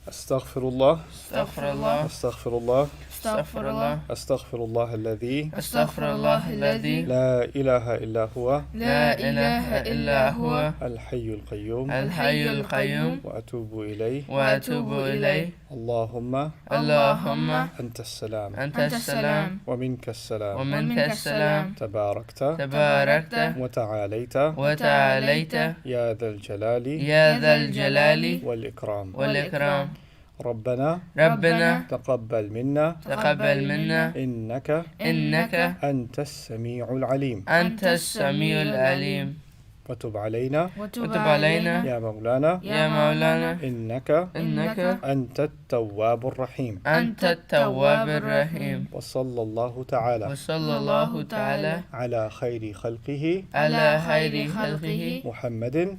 أستغفر الله أستغفر الله أستغفر الله أستغفر الله أستغفر الله الذي أستغفر الله الذي لا إله إلا هو لا إله إلا هو الحي القيوم الحي القيوم وأتوب إليه وأتوب إليه. اللهم اللهم أنت السلام أنت السلام ومنك السلام ومنك السلام تباركت تباركت وتعاليت وتعاليت يا ذا الجلال يا ذا الجلال والإكرام والإكرام. ربنا تقبل منا تقبل منا إنك أنت السميع العليم أنت السميع العليم. وتب علينا وتب علينا يا مولانا يا مولانا إنك أنت التواب الرحيم أنت التواب الرحيم. وصلى الله تعالى وصلى الله تعالى على خير خلقه على خير خلقه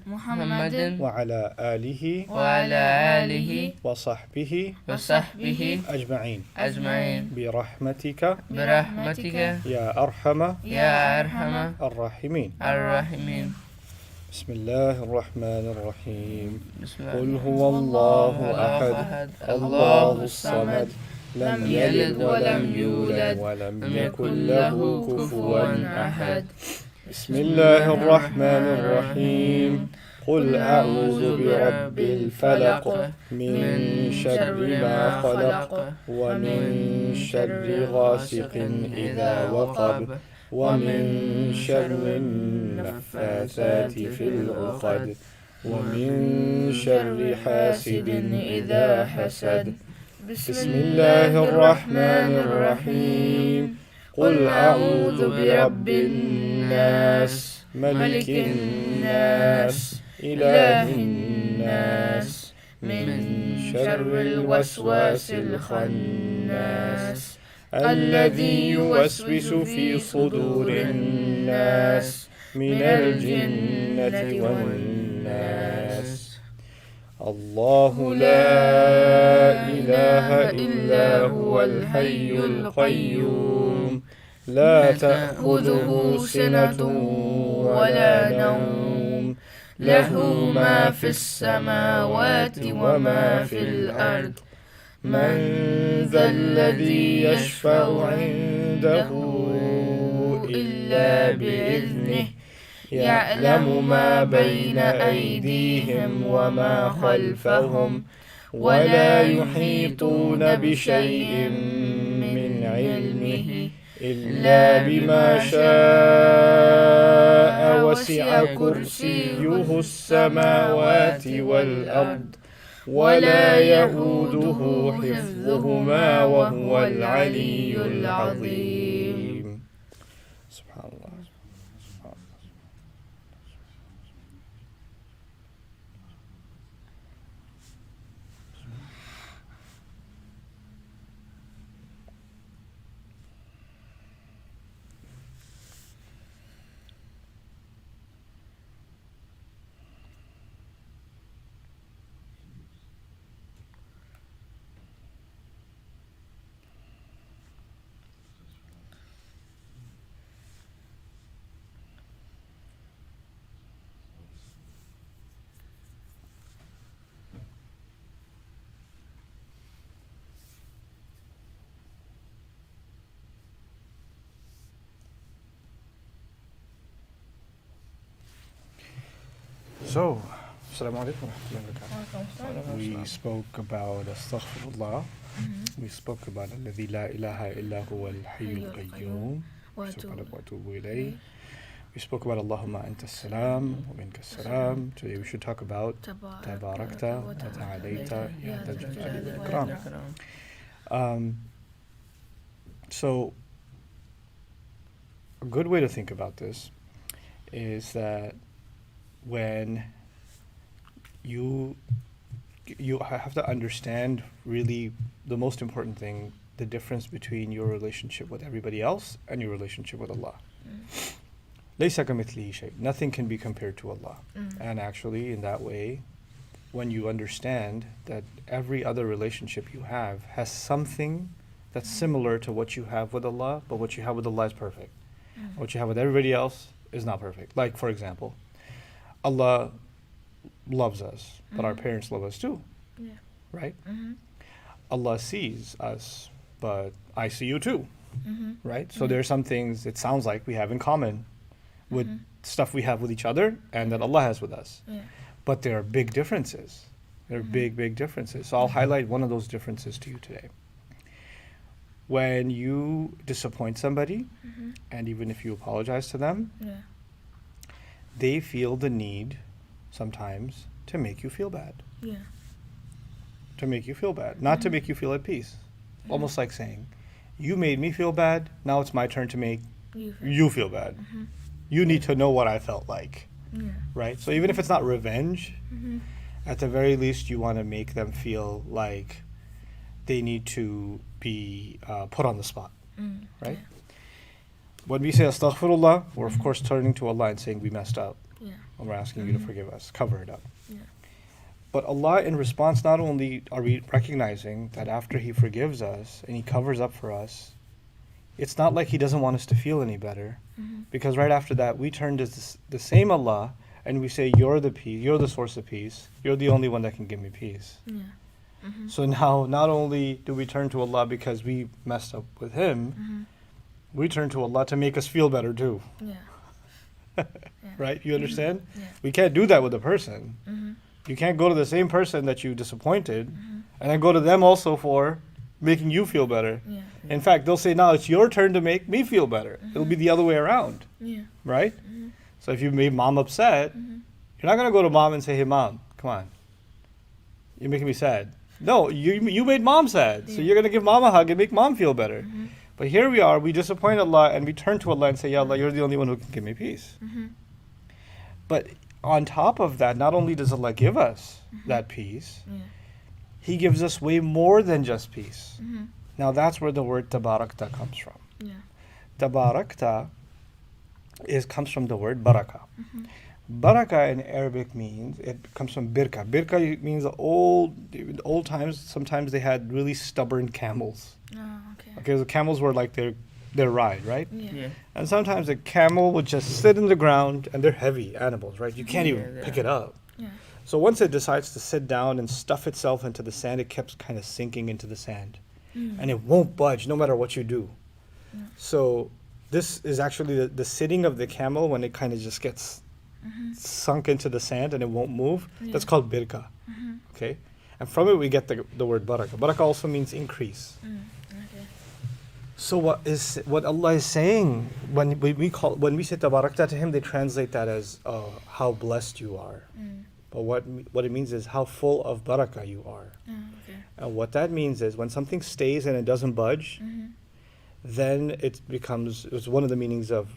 محمد وعلى آله وعلى آله وصحبه أجمعين برحمتك يا أرحم الراحمين. بسم الله الرحمن الرحيم. قل هو الله أحد الله الصمد لم يلد ولم يولد ولم يكن له كفوا أحد. بسم الله الرحمن الرحيم. قل أعوذ برب الفلق من شر ما خلق ومن شر غاسق إذا وقب ومن شر النفاثات في العقد ومن شر حاسد إذا حسد. بسم الله الرحمن الرحيم. قل أعوذ برب الناس ملك الناس إله الناس من شر الوسواس الخناس الذي يوسوس في صدور الناس من الجنة والناس. الله لا إله إلا هو الحي القيوم لا تأخذه سنة ولا نوم له ما في السماوات وما في الأرض. من ذا الذي يشفع عنده إلا بإذنه يعلم ما بين أيديهم وما خلفهم ولا يحيطون بشيء من علمه إلا بما شاء وسع كرسيه السماوات والأرض ولا يئوده حفظهما وهو العلي العظيم. سبحان الله. So, Assalamu alaikum wa rahmatullahi. We spoke about Astaghfirullah. We spoke about الذي لا إله إلا هو الحي القيوم وأتوب إليه. We spoke about Allahumma anta salam wa minka salam. Today we should talk about Tabarakta wa Ta'alayta ya Dhal Jalali wal Ikram. So, a good way to think about this is that when you have to understand really the most important thing, the difference between your relationship with everybody else and your relationship with Allah. لَيْسَ كَمِثْلِهِ شَيْءٍ. Nothing can be compared to Allah. And actually, in that way, when you understand that every other relationship you have has something that's similar to what you have with Allah, but what you have with Allah is perfect. What you have with everybody else is not perfect. Like, for example, Allah loves us, but our parents love us too. right? Mhm. Allah sees us, but I see you too, Mhm. right? So Yeah. there are some things it sounds like we have in common with Mhm. stuff we have with each other and that Allah has with us. Yeah. But there are big differences. There are Mhm. big differences. So I'll highlight one of those differences to you today. When you disappoint somebody, Mhm. and even if you apologize to them, Yeah. they feel the need sometimes to make you feel bad. Yeah. To make you feel bad, not to Mhm. make you feel at peace. Mhm. Almost like saying, you made me feel bad, now it's my turn to make You feel. you feel bad. Mhm. You need to know what I felt like, Yeah. right? So even if it's not revenge, Mhm. at the very least, you want to make them feel like they need to be put on the spot, Mm. right? When we say astaghfirullah, we're of course turning to Allah and saying we messed up. Yeah. And we're asking you to Mhm. forgive us, cover it up. Yeah. But Allah, in response, not only are we recognizing that after He forgives us and He covers up for us, it's not like He doesn't want us to feel any better. Mhm. Because right after that, we turn to the same Allah and we say, you're the peace, you're the source of peace, you're the only one that can give me peace. Yeah. Mhm. So now, not only do we turn to Allah because we messed up with Him, Mhm. we turn to Allah to make us feel better too. Yeah. Right? You understand? Yeah. We can't do that with a person. Mhm. You can't go to the same person that you disappointed Mhm. and then go to them also for making you feel better. Yeah. In fact, they'll say, now it's your turn to make me feel better. It'll be the other way around, Yeah. right? Mhm. So if you made mom upset, Mhm. you're not going to go to mom and say, hey, mom, come on. You're making me sad. No, you made mom sad. So Yeah. you're going to give mom a hug and make mom feel better. Mhm. But here we are, we disappoint Allah and we turn to Allah and say, Ya Allah, you're the only one who can give me peace. Mhm. But on top of that, not only does Allah give us that peace, Yeah. He gives us way more than just peace. Mhm. Now that's where the word tabarakta comes from. Yeah. Tabarakta comes from the word baraka. Mhm. Baraka in Arabic means, it comes from birka. Birka means in old times, sometimes they had really stubborn camels. Oh, okay. Okay, the camels were like their ride, right? Yeah. Yeah. And sometimes a camel would just sit in the ground, and they're heavy animals, right? You can't Yeah, even they pick are. it up. Yeah. So once it decides to sit down and stuff itself into the sand, it keeps kind of sinking into the sand. Mm. And it won't budge no matter what you do. Yeah. So this is actually the sitting of the camel when it kind of just gets Mhm. sunk into the sand and it won't move. That's Yeah. called birka. Mhm. Okay? And from it we get the word baraka. Baraka also means increase. Mm. Okay. So what Allah is saying when we say tabarakta to Him, they translate that as how blessed you are. Mm. But what it means is how full of barakah you are. Oh, okay. And what that means is when something stays and it doesn't budge, Mhm. then it's one of the meanings of,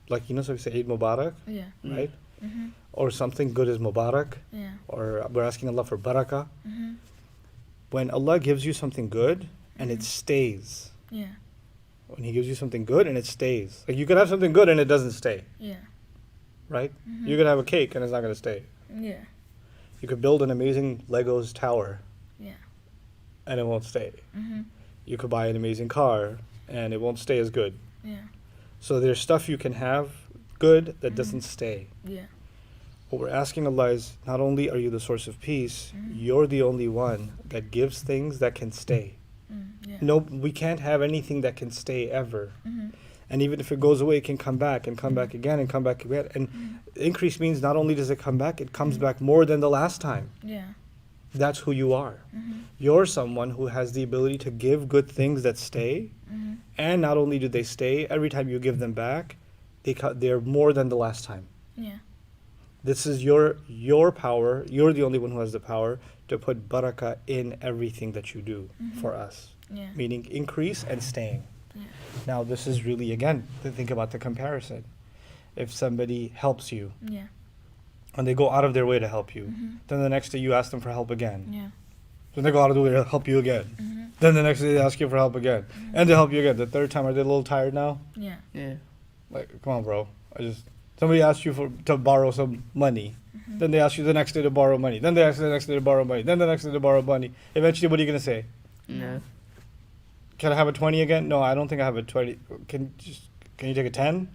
like, so we say Eid Mubarak, Yeah. right? Mhm. Or something good is Mubarak, Yeah. or we're asking Allah for barakah. Mhm. When Allah gives you something good and it stays, Yeah. when He gives you something good and it stays, like you could have something good and it doesn't stay, Yeah. right? Mhm. You could have a cake and it's not going to stay. Yeah. You could build an amazing Legos tower Yeah. and it won't stay. Mhm. You could buy an amazing car and it won't stay as good. Yeah. So there's stuff you can have good that Mhm. doesn't stay. Yeah. What we're asking Allah is, not only are you the source of peace, Mhm. you're the only one that gives things that can stay. Mm. Yeah. No, we can't have anything that can stay ever. Mhm. And even if it goes away, it can come back and come back again and come back again. And Mhm. increase means not only does it come back, it comes back more than the last time. Yeah. That's who you are. Mhm. You're someone who has the ability to give good things that stay. Mhm. And not only do they stay, every time you give them back, they're more than the last time. Yeah. This is your power. You're the only one who has the power to put barakah in everything that you do Mhm. for us, Yeah. meaning increase and staying. Yeah. Now, this is really, again, to think about the comparison. If somebody helps you Yeah. and they go out of their way to help you, Mhm. then the next day you ask them for help again. Yeah. Then they go out of the way to help you again. Mhm. Then the next day they ask you for help again. And they help you again. The third time, are they a little tired now? Yeah. Yeah. Like, come on, bro. Somebody asked you to borrow some money. Mhm. Then they ask you the next day to borrow money. Then they ask you the next day to borrow money. Then the next day to borrow money. Eventually, what are you going to say? No. Can I have a 20 again? No, I don't think I have a 20. Can you take a 10?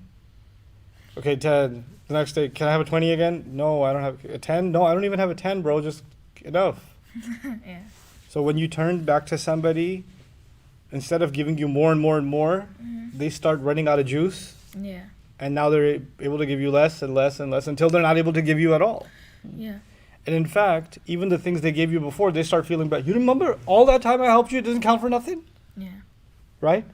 Okay, 10. The next day, can I have a 20 again? No, I don't have a 10. No, I don't even have a 10, bro. Just enough. Yeah. So when you turn back to somebody, instead of giving you more and more and more, they start running out of juice. Yeah. And now they're able to give you less and less and less until they're not able to give you at all. Yeah. And in fact, even the things they gave you before, they start feeling bad. You remember all that time I helped you, it doesn't count for nothing? Yeah. Right?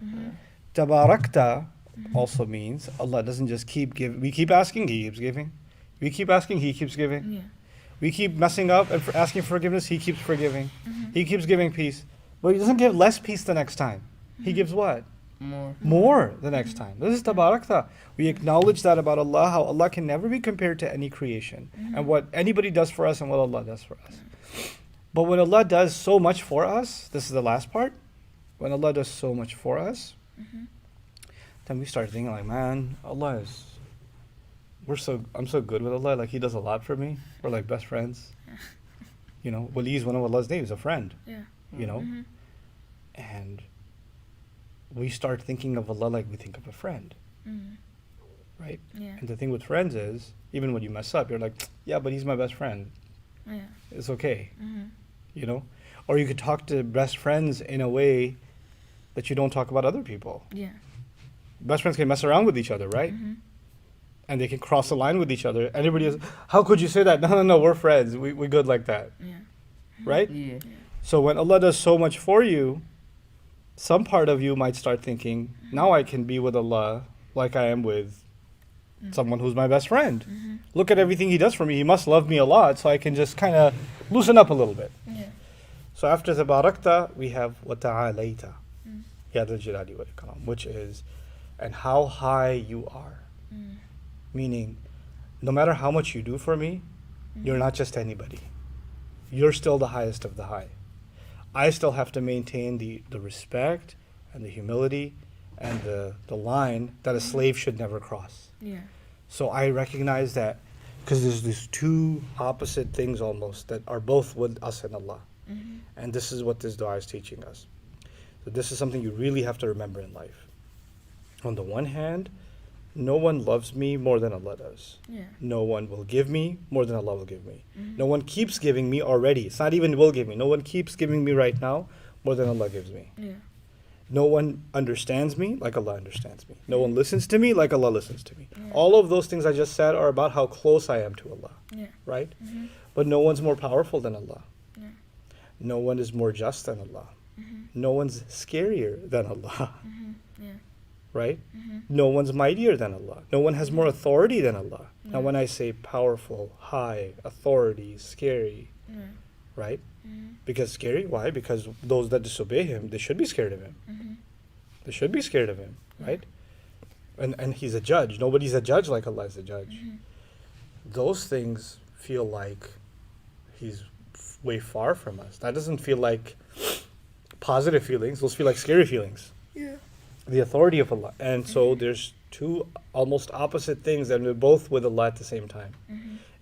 Tabarakta also means Allah doesn't just keep giving. We keep asking, He keeps giving. We keep asking, He keeps giving. Yeah. We keep messing up and asking forgiveness, He keeps forgiving. He keeps giving peace. But He doesn't give less peace the next time. He gives what? More the next time. This is tabarakta. We acknowledge that about Allah, how Allah can never be compared to any creation. And what anybody does for us and what Allah does for us. But when Allah does so much for us, this is the last part. When Allah does so much for us, then we start thinking like, man, Allah is, I'm so good with Allah. Like He does a lot for me. We're like best friends. You know, Wali is one of Allah's names, a friend. Yeah. You know? And we start thinking of Allah like we think of a friend. Right? Yeah. And the thing with friends is, even when you mess up, you're like, yeah, but he's my best friend. Yeah. It's okay. You know? Or you could talk to best friends in a way that you don't talk about other people. Yeah. Best friends can mess around with each other, right? And they can cross the line with each other. Everybody is, how could you say that? No, we're friends. We're good like that. Yeah. Right? Yeah. So when Allah does so much for you, some part of you might start thinking, now I can be with Allah like I am with someone who's my best friend. Look at everything He does for me. He must love me a lot, so I can just kind of loosen up a little bit. Yeah. So after Tabarakta, we have وَتَعَالَيْتَ Ya Dhal Jalali wal Ikram, which is, and how high you are. Meaning, no matter how much you do for me, you're not just anybody. You're still the highest of the high. I still have to maintain the respect and the humility and the line that a slave should never cross. Yeah. So I recognize that, because there's these two opposite things almost that are both with us and Allah. And this is what this dua is teaching us. So this is something you really have to remember in life. On the one hand, no one loves me more than Allah does. Yeah. No one will give me more than Allah will give me. No one keeps giving me already. It's not even will give me. No one keeps giving me right now more than Allah gives me. Yeah. No one understands me like Allah understands me. No one listens to me like Allah listens to me. Yeah. All of those things I just said are about how close I am to Allah. Yeah. Right? But no one's more powerful than Allah. Yeah. No one is more just than Allah. No one's scarier than Allah. Yeah. Right? No one's mightier than Allah. No one has more authority than Allah. Now when I say powerful, high, authority, scary, Yeah. right? Because scary, why? Because those that disobey Him, they should be scared of Him. They should be scared of Him, right? And He's a judge. Nobody's a judge like Allah is a judge. Those things feel like He's way far from us. That doesn't feel like positive feelings. Those feel like scary feelings. Yeah. The authority of Allah. And so there's two almost opposite things that are both with Allah at the same time.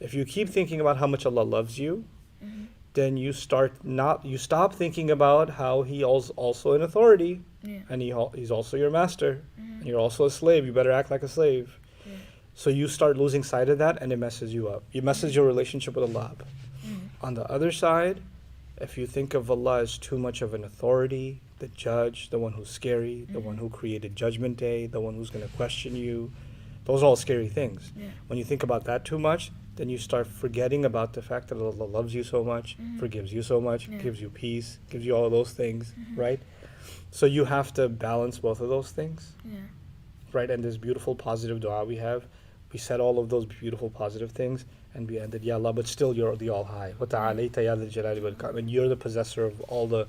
If you keep thinking about how much Allah loves you, then you stop thinking about how He is also an authority, Yeah. and He's also your master, and you're also a slave. You better act like a slave. Yeah. So you start losing sight of that, and it messes you up. It messes your relationship with Allah up. On the other side, if you think of Allah as too much of an authority, the judge, the one who's scary, the one who created Judgment Day, the one who's going to question you, those are all scary things. Yeah. When you think about that too much, then you start forgetting about the fact that Allah loves you so much, forgives you so much, Yeah. gives you peace, gives you all of those things, right? So you have to balance both of those things, Yeah. right? And this beautiful positive dua we have, we said all of those beautiful positive things, and we ended, Ya Allah, but still you're the all high. وَتَعَالَيْتَ يَا ذَا الْجَلَالِ وَالْإِكْرَامِ. And you're the possessor of all the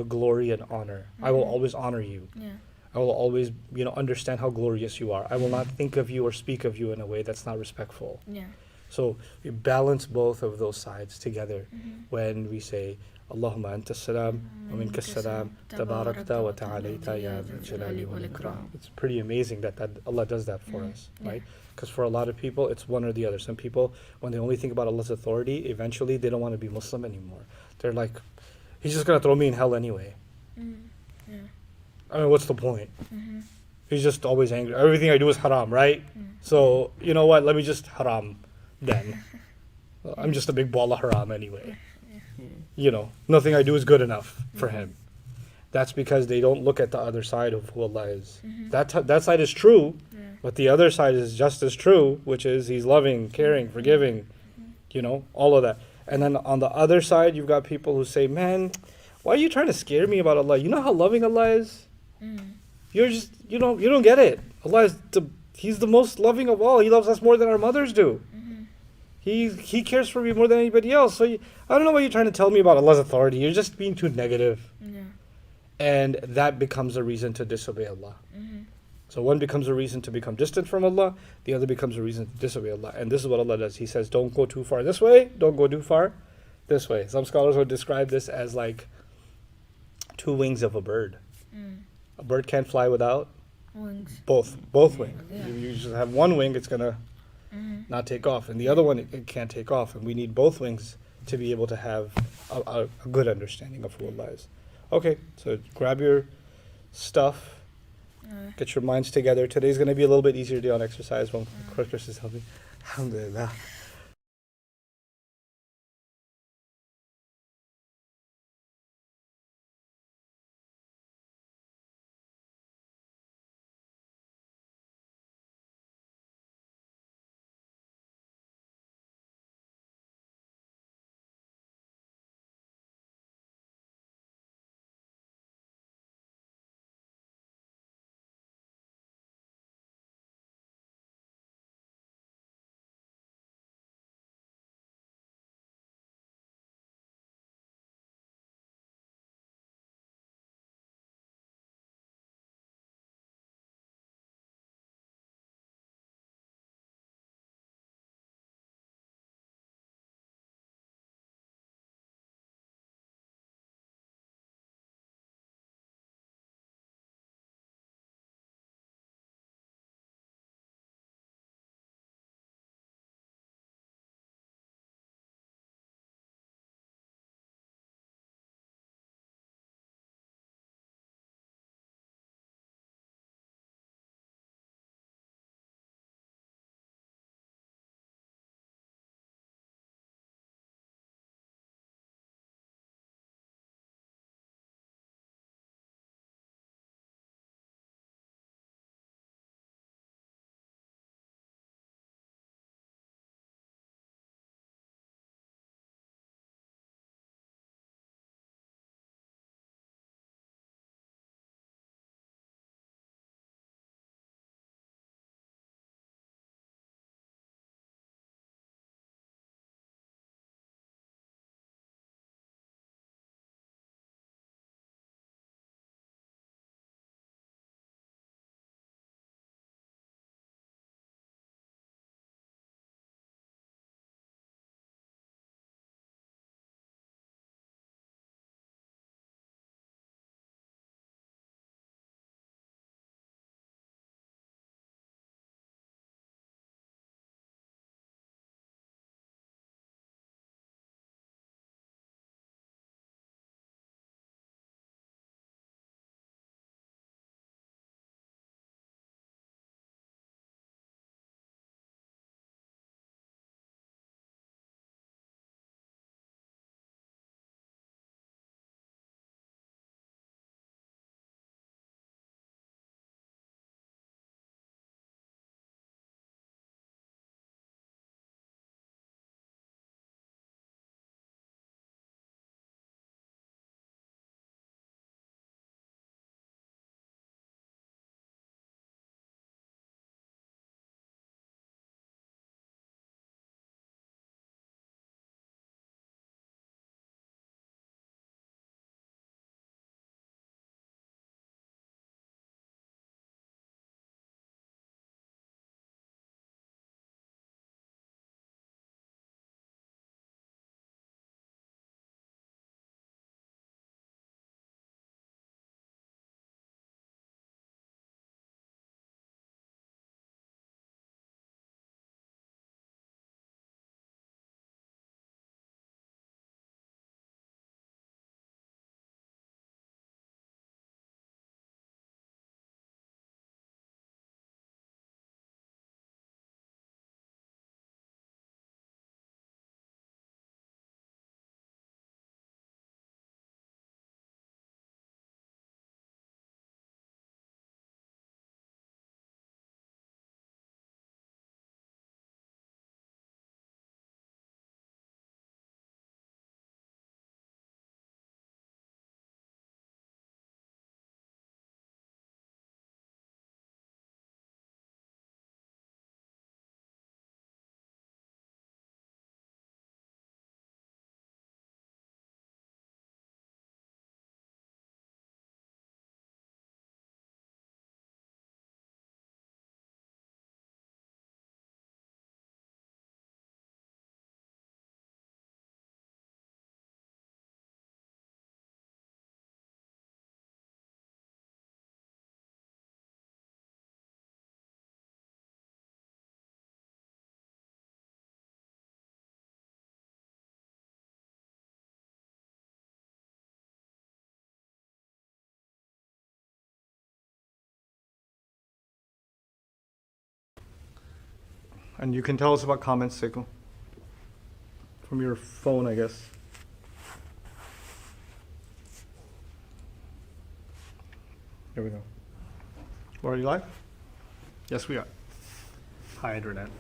glory and honor. I will always honor you. Yeah. I will always, understand how glorious you are. I will not think of you or speak of you in a way that's not respectful. Yeah. So we balance both of those sides together when we say, Allahumma anta salam wa minka salam tabarakta wa ta'alayta ya dhal jalali wal ikram. It's pretty amazing that Allah does that for us, right? Because for a lot of people, it's one or the other. Some people, when they only think about Allah's authority, eventually they don't want to be Muslim anymore. They're like, He's just going to throw me in hell anyway. Yeah. I mean, what's the point? He's just always angry. Everything I do is haram, right? So, you know what? Let me just haram then. I'm just a big ball of haram anyway. nothing I do is good enough for him. That's because they don't look at the other side of who Allah is. That side is true, but the other side is just as true, which is He's loving, caring, forgiving, all of that. And then on the other side, you've got people who say, man, why are you trying to scare me about Allah? You know how loving Allah is? You're just, you don't get it. Allah is He's the most loving of all. He loves us more than our mothers do. He cares for me more than anybody else. So I don't know what you're trying to tell me about Allah's authority. You're just being too negative. Yeah. And that becomes a reason to disobey Allah. So one becomes a reason to become distant from Allah, the other becomes a reason to disobey Allah. And this is what Allah does. He says, don't go too far this way, don't go too far this way. Some scholars would describe this as like two wings of a bird. A bird can't fly without Wings. both wings. Yeah. You just have one wing, it's going to not take off. And the other one, it can't take off. And we need both wings to be able to have a good understanding of who Allah is. Okay, so grab your stuff. Get your minds together. Today's going to be a little bit easier to do on exercise when Chris is helping. Alhamdulillah. And you can tell us about comments, Seiko. From your phone, I guess. There we go. We're already live? Yes, we are. Hi, Internet.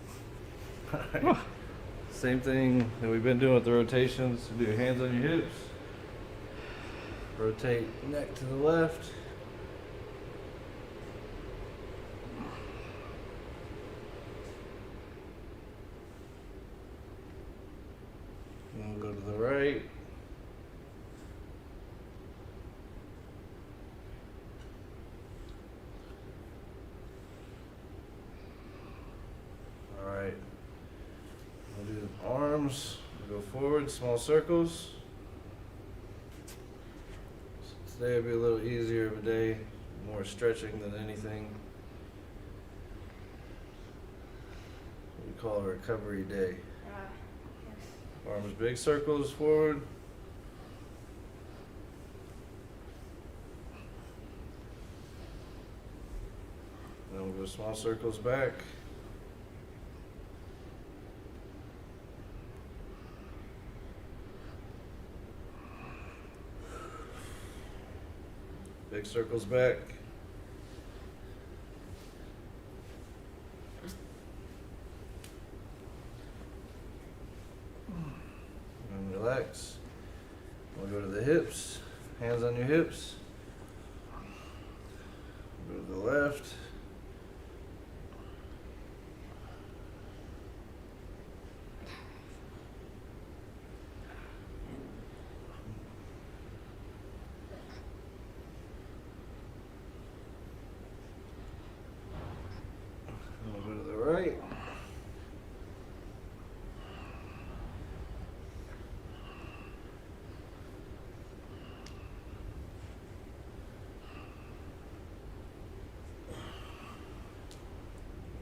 Same thing that we've been doing with the rotations. Do your hands on your hips. Rotate neck to the left. And we'll go to the right. All right. We'll do the arms. We'll go forward, small circles. Today will be a little easier of a day, more stretching than anything. What we call a recovery day. Arms big circles forward. Then we'll go small circles back. Big circles back. And relax. We'll go to the hips. Hands on your hips. Go to the left. We'll go to the right.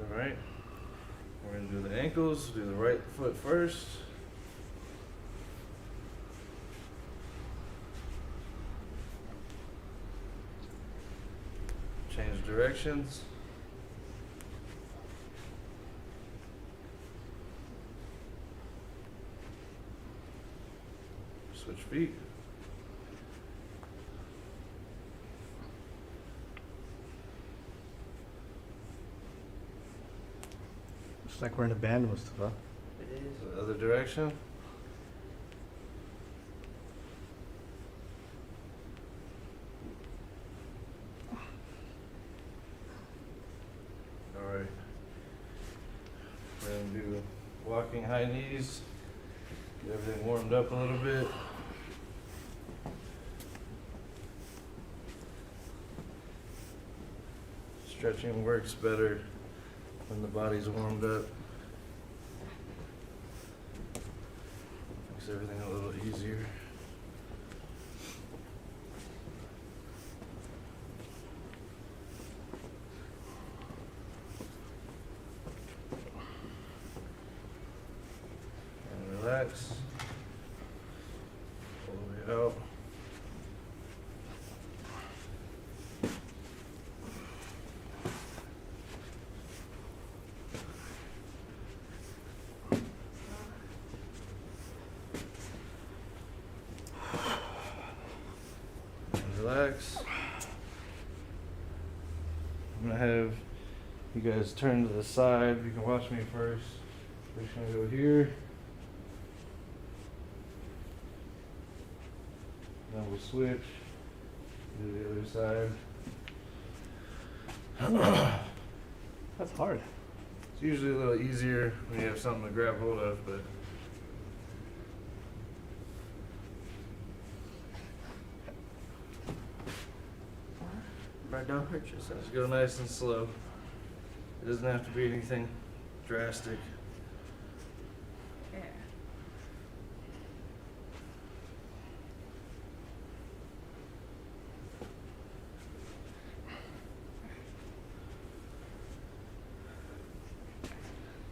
All right. We're going to do the ankles. Do the right foot first. Change directions. Switch feet. It's like we're in a band, Mustafa. The other direction. All right. We're going to do walking high knees. Get everything warmed up a little bit. Stretching works better when the body's warmed up. Makes everything a little easier. And relax. Pull the way out. Relax. I'm gonna have you guys turn to the side. You can watch me first. We're just gonna go here. Then we'll switch. Do the other side. That's hard. It's usually a little easier when you have something to grab hold of, but don't hurt yourself. Just go nice and slow. It doesn't have to be anything drastic. Yeah.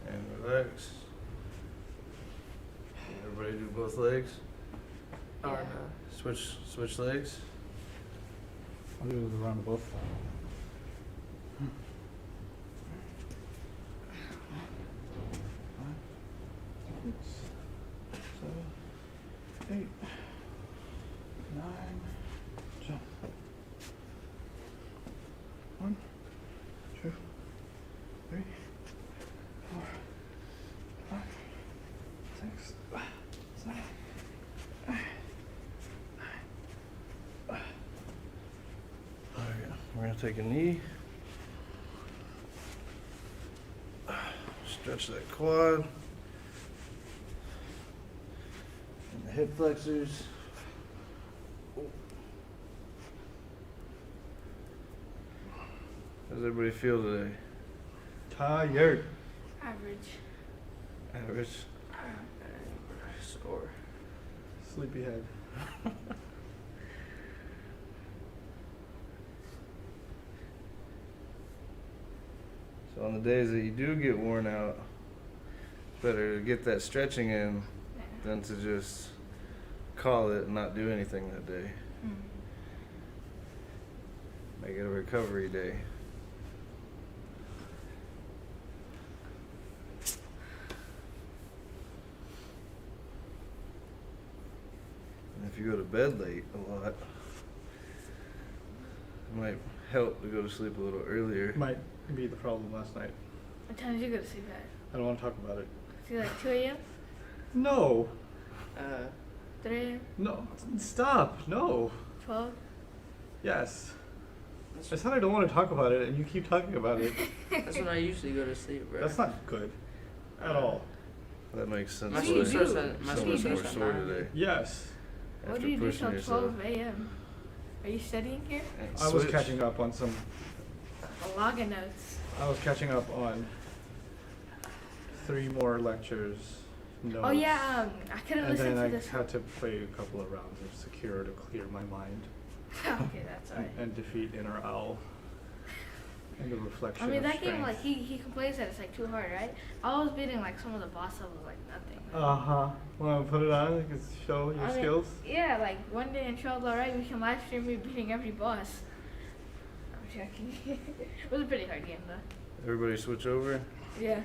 And relax. Everybody do both legs. Yeah. Or no. Switch legs. I'll do the round of both. We're gonna take a knee. Stretch that quad. And the hip flexors. How's everybody feel today? Tired. Average. Average. Sore. Sleepyhead. So on the days that you do get worn out, better to get that stretching in Yeah. than to just call it and not do anything that day. Mm. Make it a recovery day. And if you go to bed late a lot, it might help to go to sleep a little earlier. Might be the problem last night. What time did you go to sleep at? I don't want to talk about it. See, like 2 a.m.? No. 3 a.m.? No. Stop. No. 12? Yes. I said I don't want to talk about it, and you keep talking about it. That's when I usually go to sleep, bro. That's not good. At all. That makes sense. What why do you so do? much What do you do? more sore today. Yes. What After do you do pushing till yourself. 12 a.m.? Are you studying here? And I was switch. catching up on some. Login notes. I was catching up on 3 more lectures. Notes. Oh yeah, I couldn't And listen then I to this. had to play a couple of rounds of Secure to clear my mind Okay, that's alright. and defeat Inner Owl. And the reflection. I mean, of that game, strength. like, he complains that it's, like, too hard, right? I was beating, like, some of the boss levels, like, nothing. Uh-huh. Want to put it on? You can show your I mean, skills? Yeah, like, one day, inshallah, right, we can live stream me beating every boss. I'm joking. It was a pretty hard game, though. Everybody switch over. Yeah.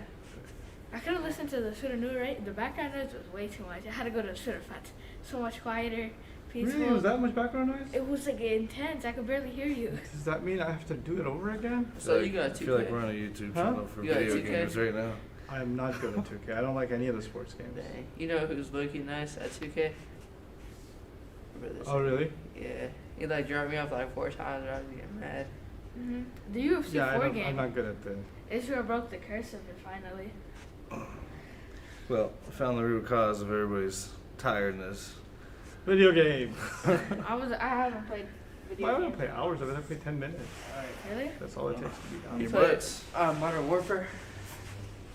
I couldn't listen to the Surah Nur, right? The background noise was way too much. I had to go to Surah Fat. So much quieter, peaceful. Really? Was that much background noise? It was, like, intense. I could barely hear you. Does that mean I have to do it over again? So you got I feel like 2K. we're on a YouTube Huh? channel for You got video 2K? games right now. I am not good at 2K. I don't like any of the sports games. Dang. You know who's low-key nice at 2K? Brother Oh, really? Yeah. He like dropped me off like 4 times and I was getting mad. Mm-hmm. The UFC Yeah, 4 I'm game. not good at the... Israel broke the curse of it finally. Well, I found the root cause of everybody's tiredness. Video game. I haven't played video Why would I games. play hours of it? I play 10 minutes. Really? That's all it takes to be You done. Your play butts. Modern Warfare?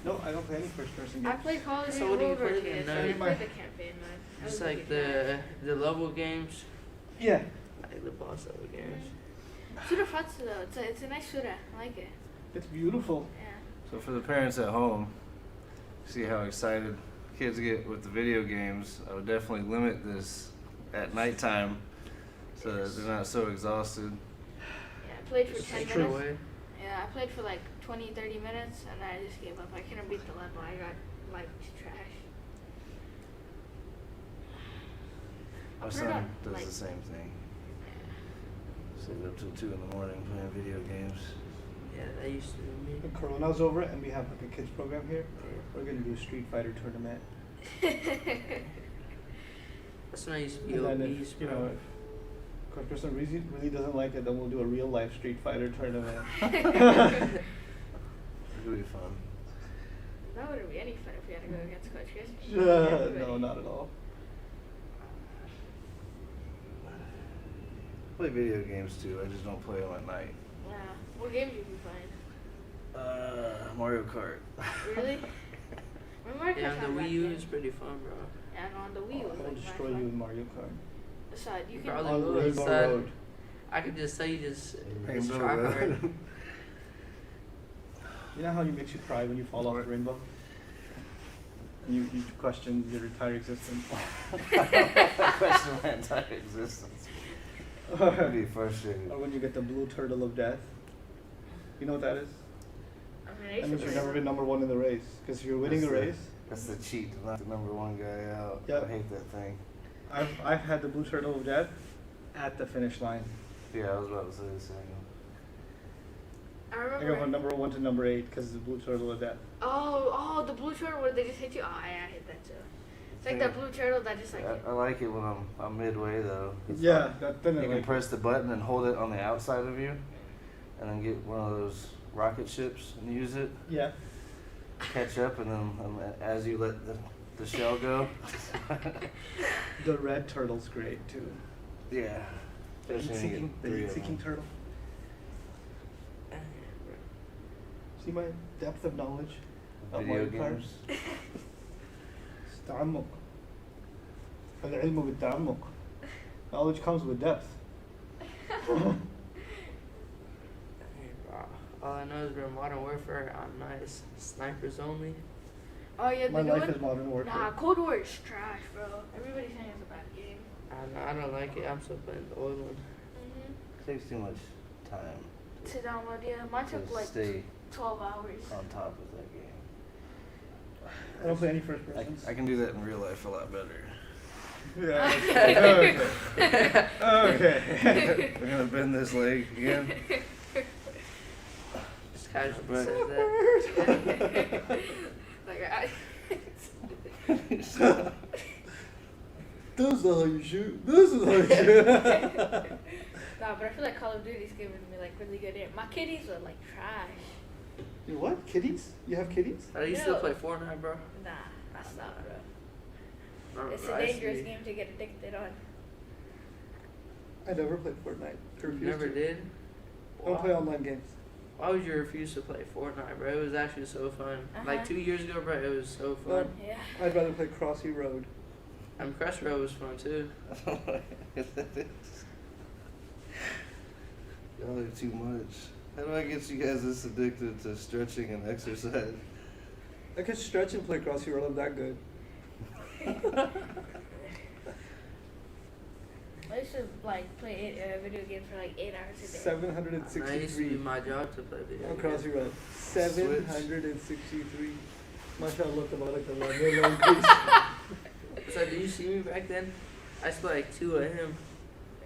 No, I don't play any first-person I games. played Call of Duty So what do you World War play II, then? so No, I you played might- the campaign mode. That Just was a like good the level games. Yeah. Like the boss level games. time. Surah Fatsu though, it's a nice surah. I like it. It's beautiful. Yeah. So for the parents at home, see how excited kids get with the video games. I would definitely limit this at nighttime so that they're not so exhausted. Yeah, I played for Just 10 take minutes. it away. Yeah, I played for like 20, 30 minutes and then I just gave up. I couldn't beat the level. I got like trash. My I've heard son of, does like- the same thing. Yeah. Stays up till 2 in the morning playing video games. Yeah, that used to be me. When Corona's over and we have like a kids program here, we're gonna do a Street Fighter tournament. That's when I used to be And then obese, if, you know, bro. if Coach Person really doesn't like it, then we'll do a real life Street Fighter tournament. It'll be fun. That wouldn't be any fun if we had to go against Coach Chris. No, not at all. Play video games too. I just don't play them at night. Yeah. What games you be playing? Mario Kart. Really? When Mario Yeah, Kart's on the not Wii U bad. is pretty fun, bro. And on the Wii U, I'll like, destroy you in Mario Kart. So you can. Probably On will, Rainbow son. Road. I could just say you just Rainbow try Road. hard. You know how it makes you cry when you fall off the rainbow? And you question your entire existence. Question my entire existence. I'd be frustrated. Or when you get the blue turtle of death. You know what that is? I mean, I That used to means you've play never it. been number 1 in the race. Because if you're winning That's a the- race, That's the cheat to knock the number 1 guy out. Yep. I hate that thing. I've had the blue turtle of death at the finish line. Yeah, I was about to say the same. I I remember. go from number 1 to number 8 because it's the blue turtle of death. Oh, the blue turtle where they just hit you. Oh, yeah, I hate that too. It's like that blue turtle that just like. I like it when I'm midway though. It's Yeah, like that then you can press the button and hold it on the outside of you, and then get one of those rocket ships and use it. Yeah. Catch up, and then as you let the shell go. The red turtle's great too. Yeah. The Especially when you get 3 of heat-seeking them. turtle. See my depth of knowledge of Video Mario Kart? games. تعمق. العلم بالتعمق. Knowledge comes with depth. All I know is we're Modern Warfare on nice snipers only. Oh yeah, My the new life one? is Modern Warfare. Nah, Cold War is trash, bro. Everybody's saying it's a bad game. I don't like it. I'm still playing the old one. Takes too much time To download, yeah. Mine to took like stay 12 hours. on top of that game. I don't play any first persons. I can do that in real life a lot better. Yeah. Okay. Okay. We're gonna bend this leg again. Just casually Right. says that. Like, This is how you shoot. This is how you shoot. Nah, but I feel like Call of Duty's giving me like really good aim. My kitties are like trash. You what? Kitties? You have kitties? I used to play Fortnite, bro. Nah, that's not, bro. I It's don't a know, I used to dangerous be- game to get addicted on. I never played Fortnite. You Refused never to. did? I don't play online games. Why would you refuse to play Fortnite, bro? It was actually so fun. Like 2 years ago, bro, it was so fun. Yeah. I'd rather play Crossy Road. Crash Road was fun too. Y'all are too much. How do I get you guys this addicted to stretching and exercise? I could stretch and play Crossy Road. I'm that good. I used to like play video games for like 8 hours a day. 763 I used to be my job to play video on games. Crossy Road. Switch. 763. MashaAllah, tabarak. So did you see me back then? I used to play like 2 of him,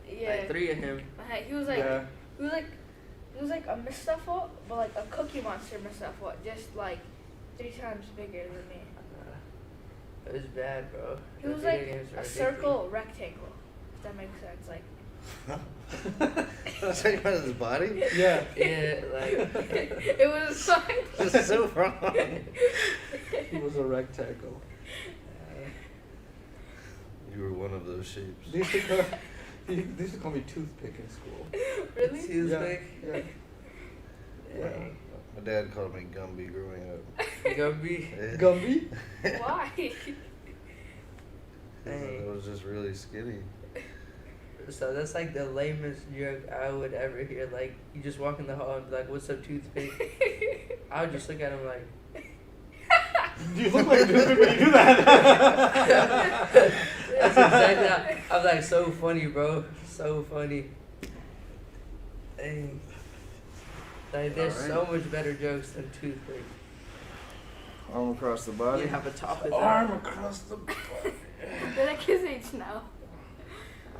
Yeah. like 3 of him. He was like, Yeah. he was like a Mustafa, but like a Cookie Monster Mustafa, just like 3 times bigger than me. It was bad, bro. He The was video like games are a addicting. circle rectangle. If that makes sense, like. That's talking about his body? Yeah. Yeah, like It was fun. That's so wrong. He was a rectangle. You were one of those shapes. They used to call me Toothpick in school. Really? Tuesday. Yeah. Yeah. My dad called me Gumby growing up. Gumby. Yeah. Gumby? Why? I was just really skinny. So that's like the lamest joke I would ever hear. Like you just walk in the hall and be like, "What's up, toothpick?" I would just look at him like. You look like a Toothpick when you do that. That's exactly how, I was like, so funny, bro. So funny. Dang. Like, there's so much better jokes than toothpick. Arm across the body. You have a top of Arm that. across the body. They're like his age now.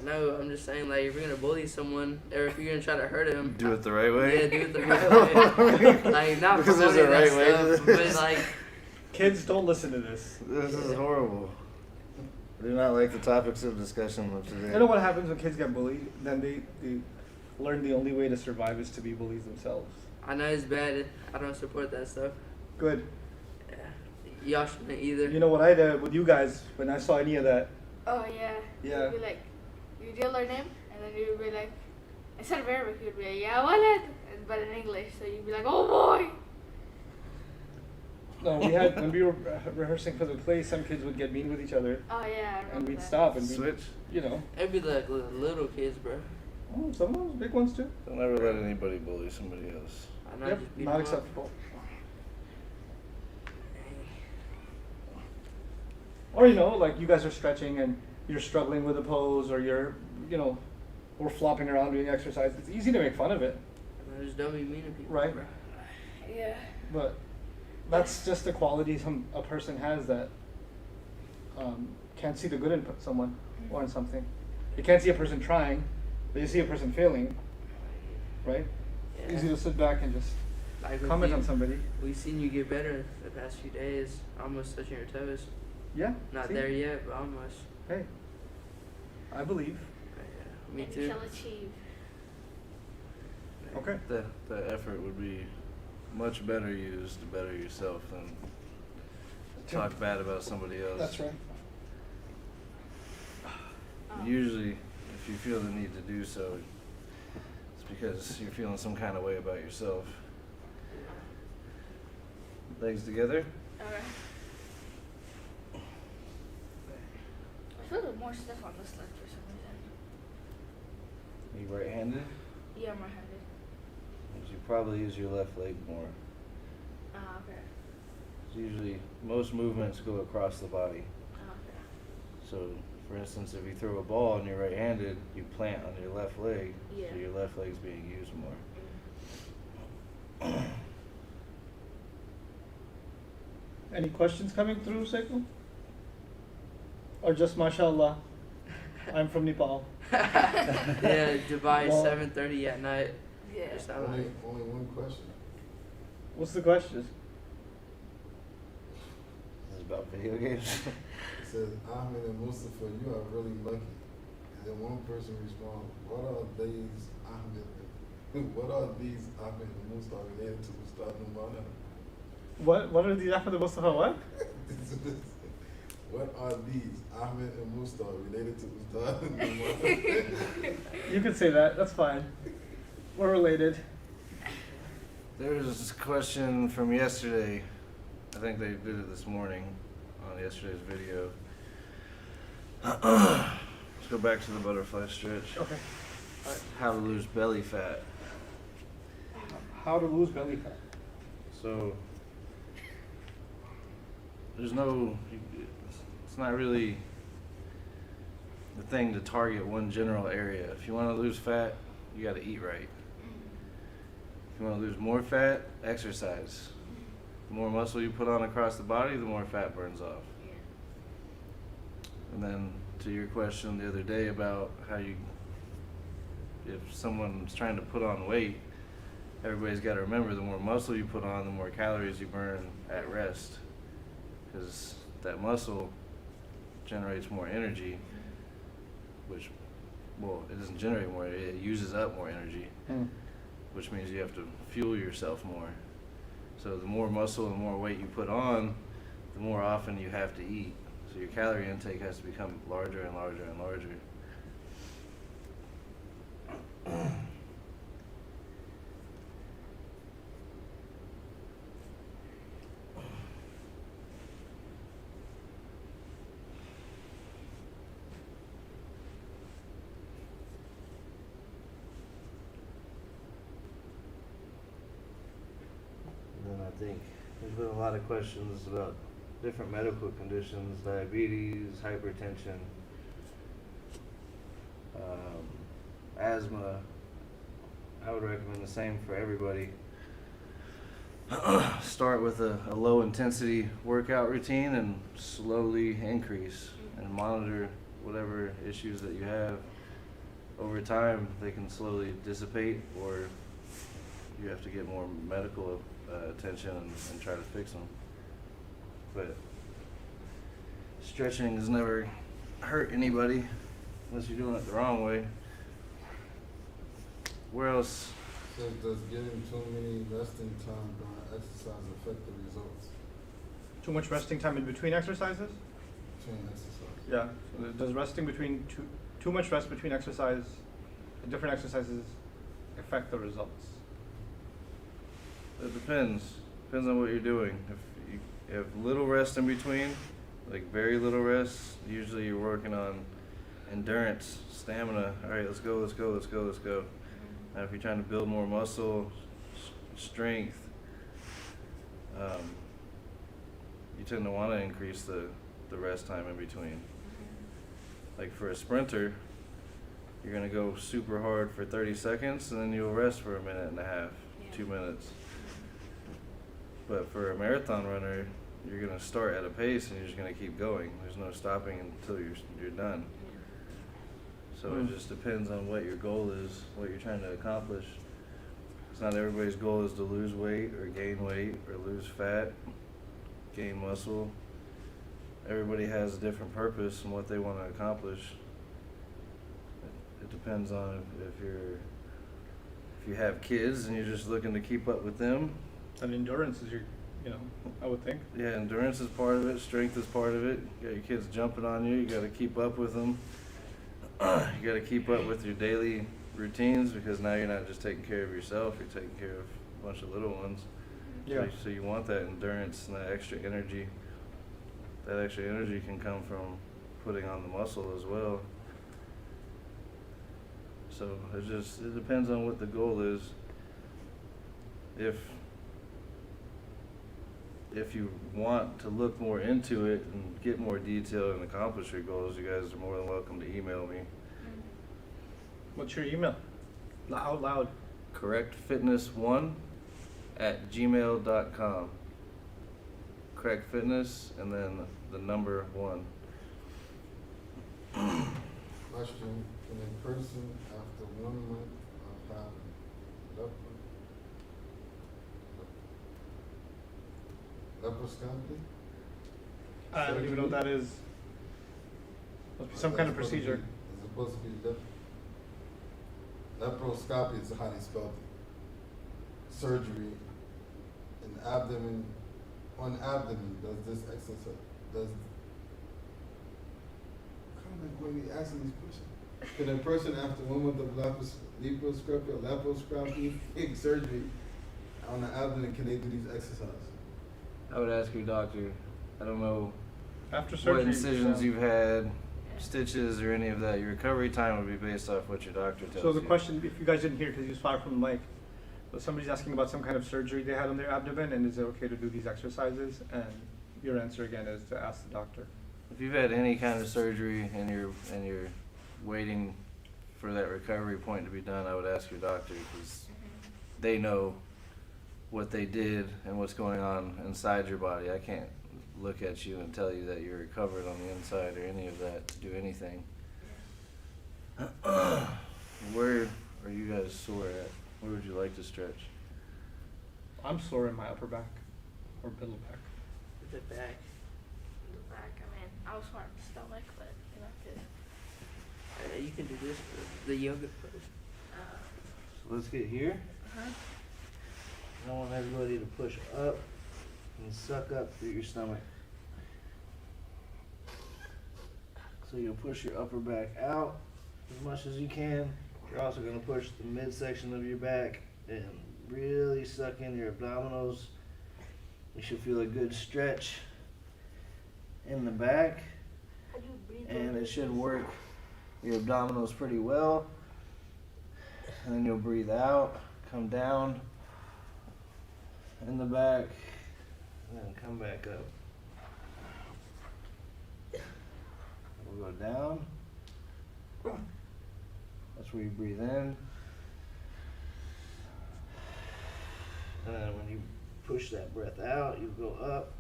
No, I'm just saying, like, if you're gonna bully someone, or if you're gonna try to hurt him, Do it the right way? yeah, do it the right way. Like, not Because there's a promoting that right way to stuff, this. but like, Kids, don't listen to this. This is horrible. I do not like the topics of discussion of today. You know what happens when kids get bullied? Then they learn the only way to survive is to be bullies themselves. I know it's bad. I don't support that stuff. Good. Yeah. Y'all shouldn't either. You know what I did with you guys when I saw any of that? Oh yeah. Yeah. You'd be like, you yell their name, and then you'd be like, instead of Arabic, you'd be like, yeah, walad, but in English, so you'd be like, oh boy. No, we had when we were rehearsing for the play, some kids would get mean with each other, Oh yeah, I remember and we'd that. stop and Switch. you know, It'd be like little kids, bro. some of those big ones too. Don't ever let anybody bully somebody else. I know Yep, just beat not 'em up. acceptable. Or you know, like you guys are stretching and you're struggling with a pose, or you're, you know, or flopping around doing exercise. It's easy to make fun of it, I just don't be mean to people, Right. bro. Yeah. but that's just the quality a person has that can't see the good in someone or in something. You can't see a person trying, but you see a person failing, right? Yeah. Easy to sit back and just Like with comment you, on somebody. We've seen you get better the past few days. Almost touching your toes. Yeah. Not see? there yet, but almost. Hey, I believe. Yeah, me And too. you shall achieve. Okay. That effort would be much better used to better yourself than talk bad about somebody else. That's right. Usually, if you feel the need to do so, it's because you're feeling some kind of way about yourself. Legs together. Alright. I feel like more stuff on this leg for some reason. Are you right-handed? Yeah, I'm right-handed. You should probably use your left leg more. Okay. Usually, most movements go across the body. Okay. So, for instance, if you throw a ball and you're right-handed, you plant on your left leg, Yeah. so your left leg's being used more. Any questions coming through, Sekou? Or just mashallah? I'm from Nepal. Yeah, Dubai, Well- 7:30 at night. Yeah. Just not Only, like, only one question. What's the question? This is about video games. It says, Ahmed and Mustafa, you are really lucky. And then one person responds, what are these Ahmed and Mustafa related to Ustad Numana? What are these after the Mustafa? What? What are these Ahmed and Mustafa related to Ustad Numana? You can say that. That's fine. We're related. There was this question from yesterday. I think they did it this morning on yesterday's video. Let's go back to the butterfly stretch. Okay. How to lose belly fat. How to lose belly fat. So, there's no, it's not really the thing to target one general area. If you want to lose fat, you got to eat right. If you want to lose more fat, exercise. The more muscle you put on across the body, the more fat burns off. And then to your question the other day about how you, if someone's trying to put on weight, everybody's got to remember the more muscle you put on, the more calories you burn at rest. Because that muscle generates more energy, which, well, it doesn't generate more, it uses up more energy, which means you have to fuel yourself more. So the more muscle and the more weight you put on, the more often you have to eat. So your calorie intake has to become larger and larger and larger. And then I think there's been a lot of questions about different medical conditions, diabetes, hypertension, asthma. I would recommend the same for everybody. Start with a low intensity workout routine and slowly increase and monitor whatever issues that you have. Over time, they can slowly dissipate, or you have to get more medical attention and try to fix them. But stretching has never hurt anybody unless you're doing it the wrong way. Where else? So does getting too many resting time during exercise affect the results Too much resting time in between exercises? between exercise? Yeah. So does resting between too much rest between exercise, different exercises, affect the results? It depends. Depends on what you're doing. If you have little rest in between, like very little rest, usually you're working on endurance, stamina. All right, let's go, let's go, let's go, let's go. Now, if you're trying to build more muscle, strength, you tend to want to increase the rest time in between. Like for a sprinter, you're going to go super hard for 30 seconds and then you'll rest for a minute and a half, 2 minutes. But for a marathon runner, you're going to start at a pace and you're just going to keep going. There's no stopping until you're done. So it just depends on what your goal is, what you're trying to accomplish. It's not everybody's goal is to lose weight or gain weight or lose fat, gain muscle. Everybody has a different purpose and what they want to accomplish. It depends on if you're If you have kids and you're just looking to keep up with them, And endurance is your, I would think. yeah, endurance is part of it, strength is part of it. You got your kids jumping on you, you got to keep up with them. You got to keep up with your daily routines because now you're not just taking care of yourself, you're taking care of a bunch of little ones. Yeah. So you want that endurance and that extra energy. That extra energy can come from putting on the muscle as well. So it depends on what the goal is. If you want to look more into it and get more detail and accomplish your goals, you guys are more than welcome to email me. What's your email? Out loud. correctfitness1@gmail.com. Correct Fitness and then the number 1. Question, can a person after 1 month of having laparoscopy? I don't even know what that is. Must be some kind of procedure. It's supposed to be laparoscopy is how they spelled it. Surgery in abdomen, on abdomen, does this exercise, how am I going to be asking these questions? Can a person after 1 month of laparoscopy surgery on the abdomen, can they do these exercises? I would ask your doctor. I don't know After surgery. what incisions you've had, stitches or any of that. Your recovery time would be based off what your doctor tells you. So the question, if you guys didn't hear because he was far from the mic, but somebody's asking about some kind of surgery they had on their abdomen, and is it okay to do these exercises? And your answer again is to ask the doctor. If you've had any kind of surgery and you're waiting for that recovery point to be done, I would ask your doctor because they know what they did and what's going on inside your body. I can't look at you and tell you that you're recovered on the inside or any of that to do anything. Where are you guys sore at? Where would you like to stretch? I'm sore in my upper back or middle back. The back. The back, I mean, I was smart in the stomach, but You can do this, the yoga pose. So let's get here. uh-huh. I want everybody to push up and suck up through your stomach. So you'll push your upper back out as much as you can. You're also going to push the midsection of your back and really suck in your abdominals. You should feel a good stretch in the back, How do you breathe? and it should work your abdominals pretty well. And then you'll breathe out, come down in the back, and then come back up. We'll go down. That's where you breathe in. And then when you push that breath out, you go up.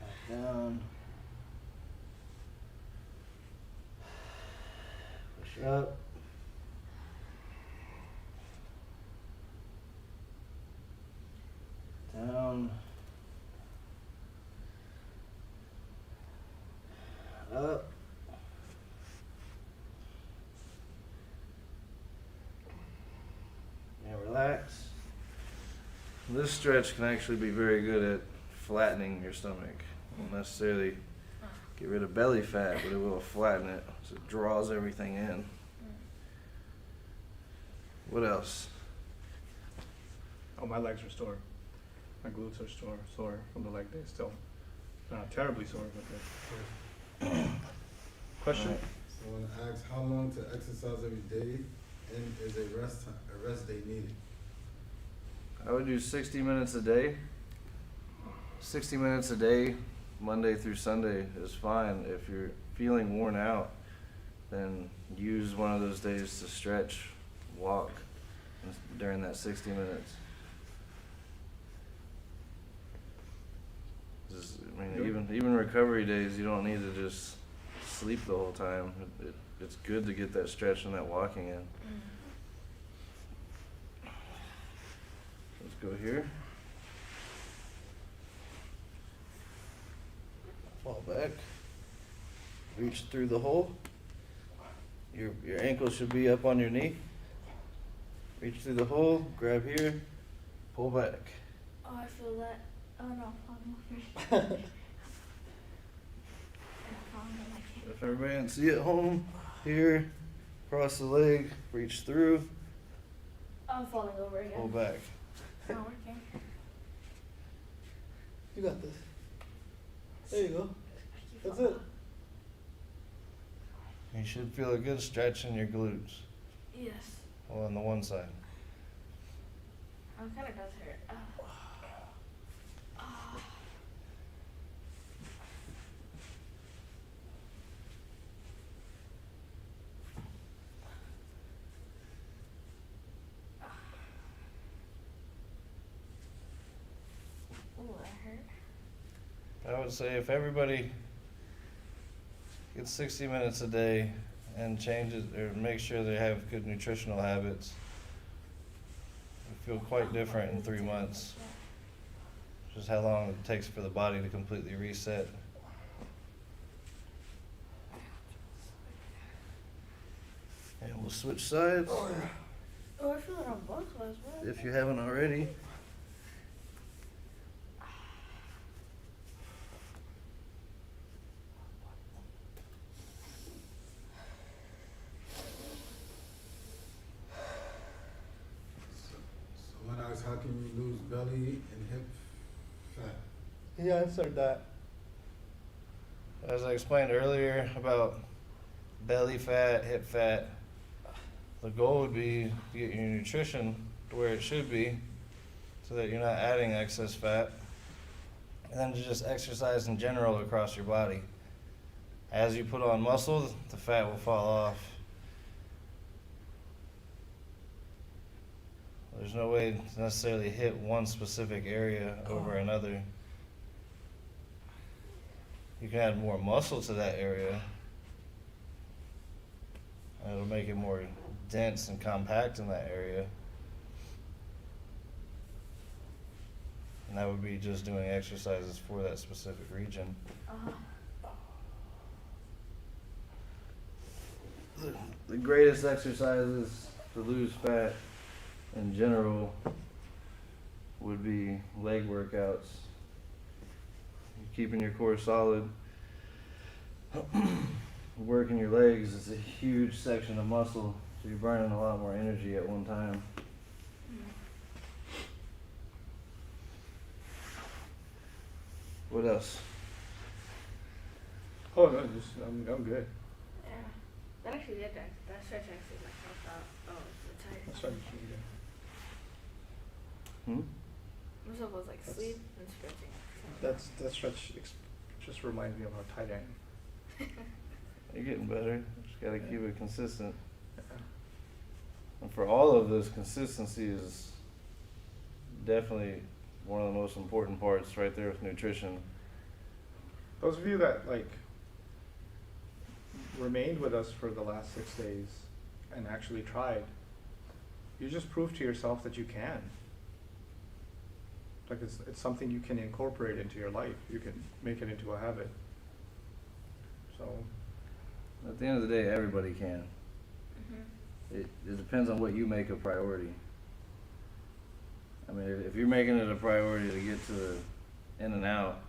Back down. Push up. Down. Up. And relax. This stretch can actually be very good at flattening your stomach. Won't necessarily get rid of belly fat, but it will flatten it so it draws everything in. What else? Oh, my legs are sore. My glutes are sore from the leg day still. They're not terribly sore, but they're sore. Question? Alright. So I want to ask, how long to exercise every day, and is a rest day needed? I would do 60 minutes a day. 60 minutes a day, Monday through Sunday is fine. If you're feeling worn out, then use one of those days to stretch, walk during that 60 minutes. I mean, even recovery days, you don't need to just sleep the whole time. It's good to get that stretch and that walking in. Let's go here. back. Reach through the hole. Your ankle should be up on your knee. Reach through the hole, grab here, pull back. Oh, I feel that. Oh no, I'm over. If everybody can see at home, here, cross the leg, reach through, I'm falling over pull again. back. Not working. You got this. There you go. I keep That's falling it. off. You should feel a good stretch in your glutes. Yes. Well, on the one side. Oh, it kind of does hurt. Ooh, that hurt. I would say if everybody gets 60 minutes a day and changes or makes sure they have good nutritional habits, we feel quite different in 3 months. Just how long it takes for the body to completely reset. And we'll switch sides Oh, I feel it on both ways. What? if you haven't already. So when I asked, how can you lose belly and hip fat? He answered that. As I explained earlier about belly fat, hip fat, the goal would be to get your nutrition to where it should be so that you're not adding excess fat. And then to just exercise in general across your body. As you put on muscle, the fat will fall off. There's no way to necessarily hit one specific area over another. You can add more muscle to that area. And it'll make it more dense and compact in that area. And that would be just doing exercises for that specific region. The greatest exercises to lose fat in general would be leg workouts. Keeping your core solid. Working your legs is a huge section of muscle, so you're burning a lot more energy at one time. What else? Oh no, just I'm good. Yeah. That actually did that. That stretch actually like helped out. Oh, it's tired. That's right. Yeah. Myself was like That's- sleep and stretching. That stretch just reminds me of how tight I am. You're getting better. Just gotta keep it consistent. Yeah. And for all of this, consistency is definitely one of the most important parts right there with nutrition. Those of you that like remained with us for the last 6 days and actually tried, you just proved to yourself that you can. Like it's something you can incorporate into your life. You can make it into a habit. So At the end of the day, everybody can. It depends on what you make a priority. I mean, if you're making it a priority to get to the In-N-Out,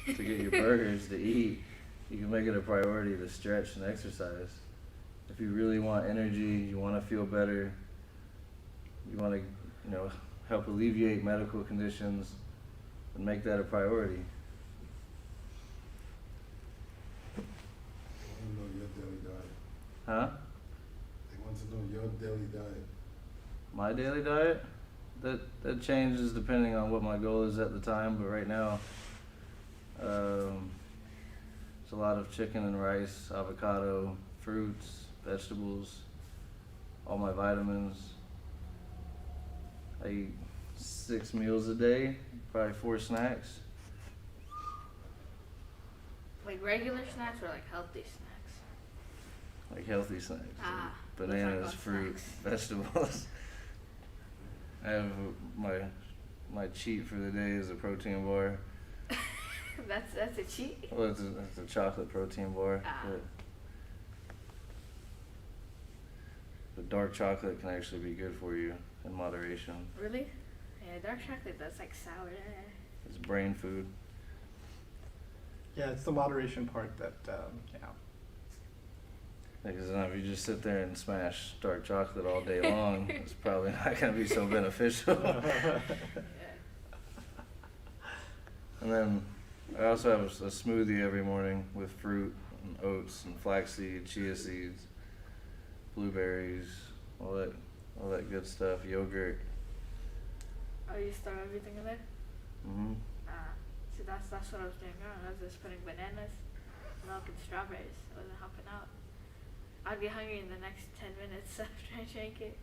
to get your burgers to eat, you can make it a priority to stretch and exercise. If you really want energy, you want to feel better, you want to, help alleviate medical conditions, and make that a priority. They want to know your daily diet. Huh? They want to know your daily diet. My daily diet? That changes depending on what my goal is at the time, but right now, it's a lot of chicken and rice, avocado, fruits, vegetables, all my vitamins. I eat 6 meals a day, probably 4 snacks. Like regular snacks or like healthy snacks? Like healthy snacks. Ah, Like those aren't bananas, called fruit, snacks. vegetables. I have my cheat for the day is a protein bar. That's a cheat. Well, it's a chocolate protein bar. Ah. But dark chocolate can actually be good for you in moderation. Really? Yeah, dark chocolate that's like sour. It's brain food. Yeah, it's the moderation part that, yeah. Because if you just sit there and smash dark chocolate all day long, it's probably not going to be so beneficial. Yeah. And then I also have a smoothie every morning with fruit and oats and flaxseed, chia seeds, blueberries, all that good stuff, yogurt. Oh, you throw everything in there? Hmm. See, that's what I was doing wrong. I was just putting bananas, milk, and strawberries. I wasn't helping out. I'd be hungry in the next 10 minutes after I drank it.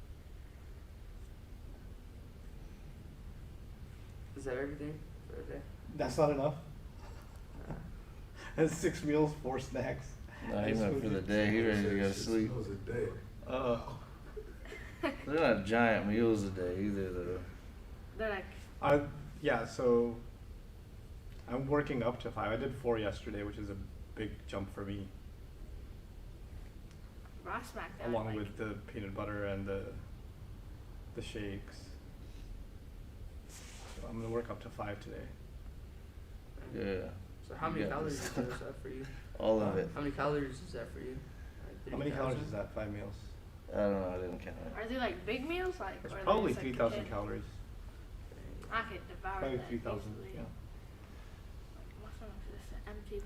Is that everything for the day? That's not enough. That's 6 meals, 4 snacks. Not even for the day. He's ready to go to sleep. Meals a day. They're not giant meals a day either, though. They're like, Yeah, so I'm working up to 5. I did 4 yesterday, which is a big jump for me. raw smackdown. Along like, with the peanut butter and the shakes. So I'm gonna work up to 5 today. Yeah. So how You many got calories this. is that for you? All of it. How many calories is that for you? Like How many 3,000? calories is that? 5 meals. I don't know. I didn't count it. Are they like big meals? Like, It's or are they probably just, like, 3,000 contained? calories. I could devour Probably that 3,000. easily. Yeah. Like, my stomach's just an empty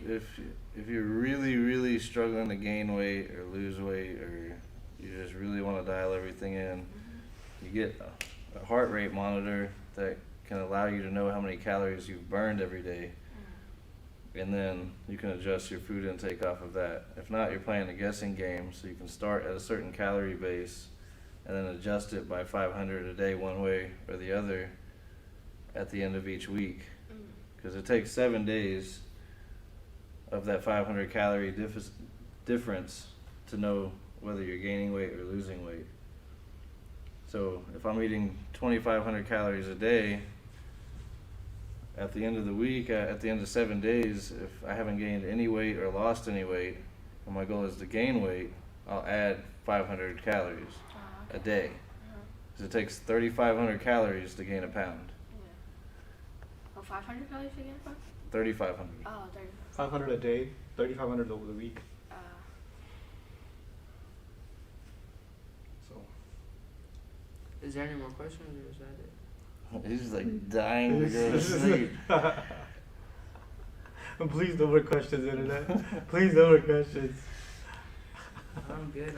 void. If you're really struggling to gain weight or lose weight, or you just really want to dial everything in, you get a heart rate monitor that can allow you to know how many calories you've burned every day, and then you can adjust your food intake off of that. If not, you're playing a guessing game, so you can start at a certain calorie base and then adjust it by 500 a day one way or the other at the end of each week, because it takes 7 days of that 500 calorie difference to know whether you're gaining weight or losing weight. So if I'm eating 2,500 calories a day, at the end of the week, at the end of 7 days, if I haven't gained any weight or lost any weight, and my goal is to gain weight, I'll add 500 calories a day. Because it takes 3,500 calories to gain a pound. Oh, 500 calories again? 3,500. Oh, 30. 500 a day, 3,500 over the week. So. Is there any more questions or is that it? He's just like dying to go to sleep. Please no more questions, internet. Please no more questions. I'm good.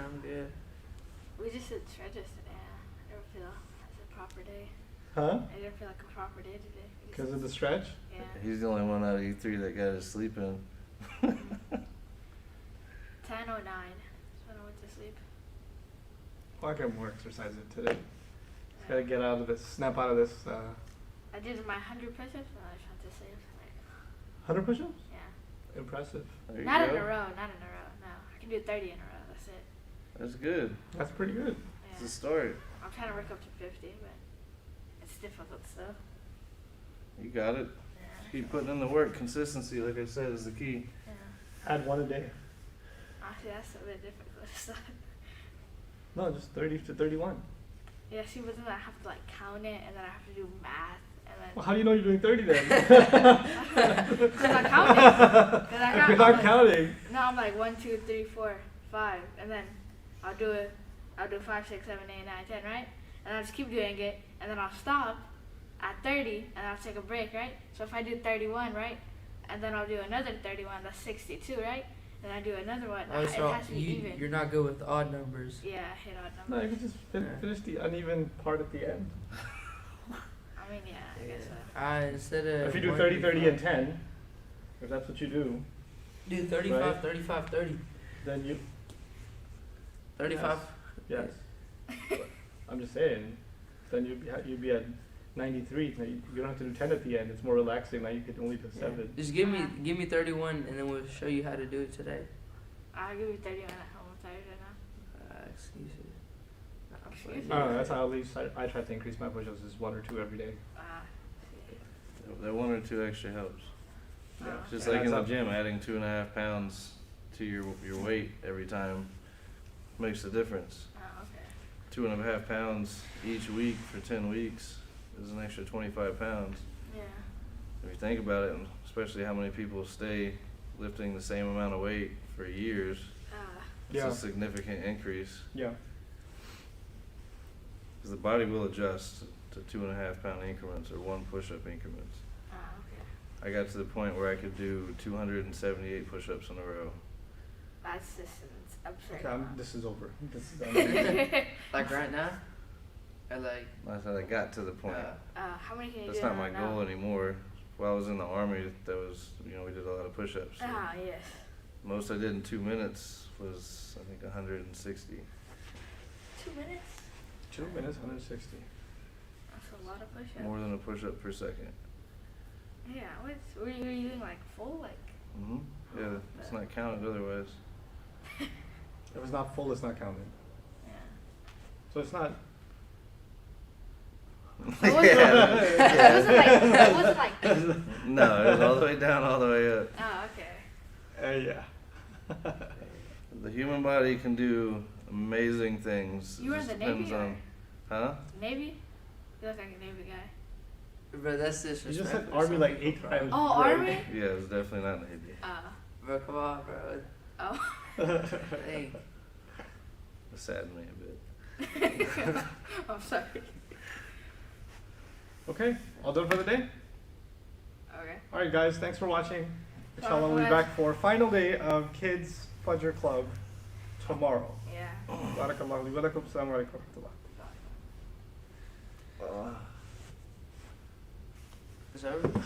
We just did stretches today. I don't feel it's a proper day. Huh? I didn't feel like a proper day today. Because of the stretch? Yeah. He's the only one out of you three that got his sleep in. 10:09 is when I went to sleep. Well, I got more exercise in today. Just gotta get out of this, snap out of this. I did my 100 push-ups and I just went to sleep. Like, 100 push-ups? yeah. Impressive. There you Not go. in a row. No. I can do 30 in a row. That's it. That's good. That's pretty good. It's Yeah. a start. I'm trying to work up to 50, but it's difficult still. You got it. Yeah. Keep putting in the work. Consistency, like I said, is the key. Yeah. Add 1 a day. Actually, that's a bit difficult. So. No, just 30 to 31. Yeah, see, but then I have to like count it, and then I have to do math, and then. Well, how do you know you're doing 30 then? Because I counted. If you're not counting. No, I'm like 1, 2, 3, 4, 5, and then I'll do 5, 6, 7, 8, 9, 10, right? And I'll just keep doing it, and then I'll stop at 30, and I'll take a break, right? So if I do 31, right, and then I'll do another 31, that's 62, right? And I do another one. Oh, It so has to be even. you're not good with odd numbers. Yeah, I hit odd No, numbers. you can just finish the uneven part at the end. I mean, yeah, I guess so. Instead of. If you do 30, 30, and 10, if that's what you do, Do 35, Right. 35, 30. then you. 35. Yes. I'm just saying, then you'd be at 93. Now you don't have to do 10 at the end. It's more relaxing. Now you can only do 7. Just give me 31, and then we'll show you how to do it today. I'll give you 31 at home. I'm tired right now. Excuses. Excuses. I don't know. That's how at least I try to increase my push-ups is 1 or 2 every day. See. That 1 or 2 extra helps. Oh, Yeah. It's just It like in adds the up. gym, adding 2.5 pounds to your weight every time makes a difference. Oh, okay. 2.5 pounds each week for 10 weeks is an extra 25 pounds. Yeah. If you think about it, and especially how many people stay lifting the same amount of weight for years, it's Yeah. a significant increase. Yeah. Because the body will adjust to 2.5 pound increments or 1 push-up increments. Oh, okay. I got to the point where I could do 278 push-ups in a row. That's just absurd. Okay, this is over. This is done. Like right now? Or like, I said I got to the point. How many can you That's do not my now? goal anymore. While I was in the army, that was, we did a lot of push-ups. So Ah, yes. most I did in 2 minutes was, I think, 160. 2 minutes? 2 minutes, 160. That's a lot of push-ups. More than a push-up per second. Yeah, were you doing like full, like? Hmm. Yeah, it's not counted otherwise. If it's not full, it's not counted. Yeah. So it's not. It wasn't like. No, it was all the way down, all the way up. Oh, okay. Yeah. The human body can do amazing things. You were It in just the Navy, depends or? on, huh? Navy? You look like a Navy guy. bro, that's You disrespectful. just said to army some like people, 8 bro. times. Oh, bro. Army? Yeah, it was definitely not Navy. Bro, come on, bro. Oh. Dang. It saddened me a bit. I'm sorry. Okay, all done for the day? Okay. Alright guys, thanks for watching. Inshallah, we'll be guys. back for final day of Kids Fajr Club tomorrow. Yeah. Barakallahu li wa lakum. Assalamu alaikum wa rahmatullah. Is that over?